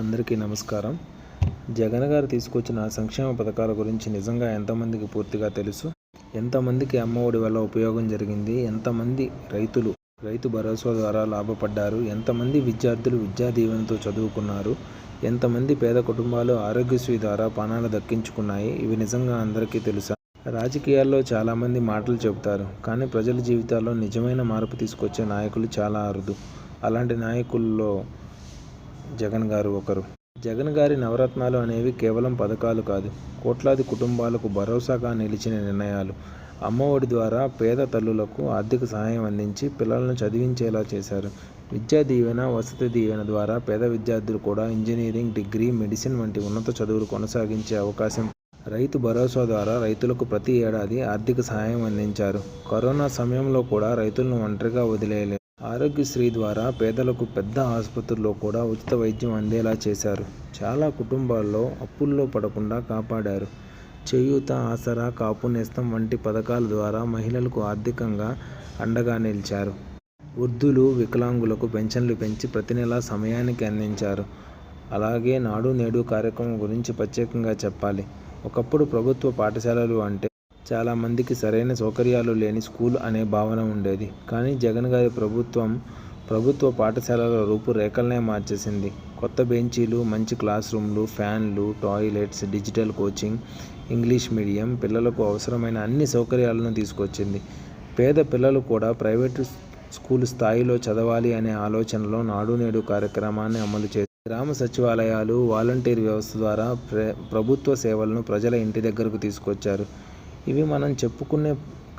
అందరికీ నమస్కారం. జగన్ గారు తీసుకొచ్చిన సంక్షేమ పథకాల గురించి నిజంగా ఎంతమందికి పూర్తిగా తెలుసు? ఎంతమందికి అమ్మఒడి వల్ల ఉపయోగం జరిగింది? ఎంతమంది రైతు భరోసా ద్వారా లాభపడ్డారు? ఎంతమంది విద్యార్థులు విద్యా దీవెనతో చదువుకున్నారు? ఎంతమంది పేద కుటుంబాలు ఆరోగ్యశ్రీ ద్వారా ప్రాణాలు దక్కించుకున్నాయి? ఇవి నిజంగా అందరికీ తెలుసా? రాజకీయాల్లో చాలామంది మాటలు చెబుతారు, కానీ ప్రజల జీవితాల్లో నిజమైన మార్పు తీసుకొచ్చే నాయకులు చాలా అరుదు. అలాంటి నాయకుల్లో జగన్ గారు ఒకరు. జగన్ గారి నవరత్నాలు అనేవి కేవలం పథకాలు కాదు, కోట్లాది కుటుంబాలకు భరోసాగా నిలిచిన నిర్ణయాలు. అమ్మఒడి ద్వారా పేద తల్లులకు ఆర్థిక సహాయం అందించి పిల్లలను చదివించేలా చేశారు. విద్యా దీవెన, వసతి దీవెన ద్వారా పేద విద్యార్థులు కూడా ఇంజనీరింగ్, డిగ్రీ, మెడిసిన్ వంటి ఉన్నత చదువులు కొనసాగించే అవకాశం. రైతు భరోసా ద్వారా రైతులకు ప్రతి ఏడాది ఆర్థిక సహాయం అందించారు. కరోనా సమయంలో కూడా రైతులను ఒంటరిగా వదిలేయలేదు. ఆరోగ్యశ్రీ ద్వారా పేదలకు పెద్ద ఆసుపత్రుల్లో కూడా ఉచిత వైద్యం అందేలా చేశారు. చాలా కుటుంబాల్లో అప్పుల్లో పడకుండా కాపాడారు. చేయూత, ఆసరా, కాపు నేస్తం వంటి పథకాల ద్వారా మహిళలకు ఆర్థికంగా అండగా నిలిచారు. వృద్ధులు, వికలాంగులకు పెన్షన్లు పెంచి ప్రతి నెలా సమయానికి అందించారు. అలాగే నాడు నేడు కార్యక్రమం గురించి ప్రత్యేకంగా చెప్పాలి. ఒకప్పుడు ప్రభుత్వ పాఠశాలలు అంటే చాలామందికి సరైన సౌకర్యాలు లేని స్కూల్ అనే భావన ఉండేది. కానీ జగన్ గారి ప్రభుత్వ పాఠశాలల రూపురేఖలనే మార్చేసింది. కొత్త బెంచీలు, మంచి క్లాస్ రూమ్లు, ఫ్యాన్లు, toilets, digital coaching, English medium, పిల్లలకు అవసరమైన అన్ని సౌకర్యాలను తీసుకొచ్చింది. పేద పిల్లలు కూడా ప్రైవేటు స్కూల్ స్థాయిలో చదవాలి అనే ఆలోచనలో నాడు నేడు కార్యక్రమాన్ని అమలు చేసింది. గ్రామ సచివాలయాలు, వాలంటీర్ వ్యవస్థ ద్వారా ప్రభుత్వ సేవలను ప్రజల ఇంటి దగ్గరకు తీసుకొచ్చారు. ఇవి మనం చెప్పుకునే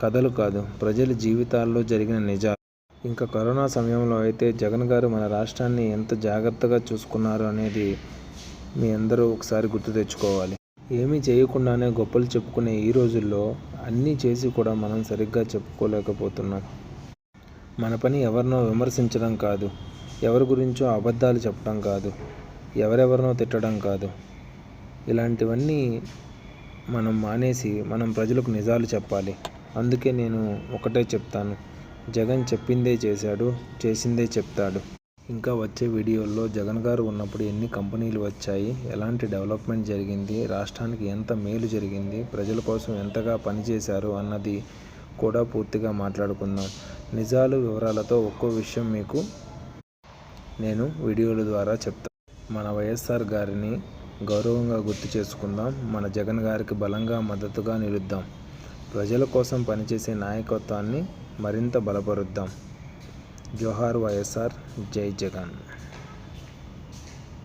కథలు కాదు, ప్రజల జీవితాల్లో జరిగిన నిజాలు. ఇంకా కరోనా సమయంలో అయితే జగన్ గారు మన రాష్ట్రాన్ని ఎంత జాగ్రత్తగా చూసుకున్నారు అనేది మీ అందరూ ఒకసారి గుర్తు తెచ్చుకోవాలి. ఏమీ చేయకుండానే గొప్పలు చెప్పుకునే ఈ రోజుల్లో అన్నీ చేసి కూడా మనం సరిగ్గా చెప్పుకోలేకపోతున్నాం. మన పని ఎవరినో విమర్శించడం కాదు, ఎవరి గురించో అబద్ధాలు చెప్పడం కాదు, ఎవరెవరినో తిట్టడం కాదు. ఇలాంటివన్నీ మనం మానేసి మనం ప్రజలకు నిజాలు చెప్పాలి. అందుకే నేను ఒకటే చెప్తాను, జగన్ చెప్పిందే చేశాడు, చేసిందే చెప్తాడు. ఇంకా వచ్చే వీడియోల్లో జగన్ గారు ఉన్నప్పుడు ఎన్ని కంపెనీలు వచ్చాయి, ఎలాంటి డెవలప్మెంట్ జరిగింది, రాష్ట్రానికి ఎంత మేలు జరిగింది, ప్రజల కోసం ఎంతగా పనిచేశారు అన్నది కూడా పూర్తిగా మాట్లాడుకుందాం. నిజాలు, వివరాలతో ఒక్కో విషయం మీకు నేను వీడియోల ద్వారా చెప్తాను. మన వైఎస్ఆర్ గారిని గౌరవంగా గుర్తు చేసుకుందాం. మన జగన్ గారికి బలంగా మద్దతుగా నిలుద్దాం. ప్రజల కోసం పనిచేసే నాయకత్వాన్ని మరింత బలపరుద్దాం. జోహార్ వైఎస్ఆర్, జై జగన్.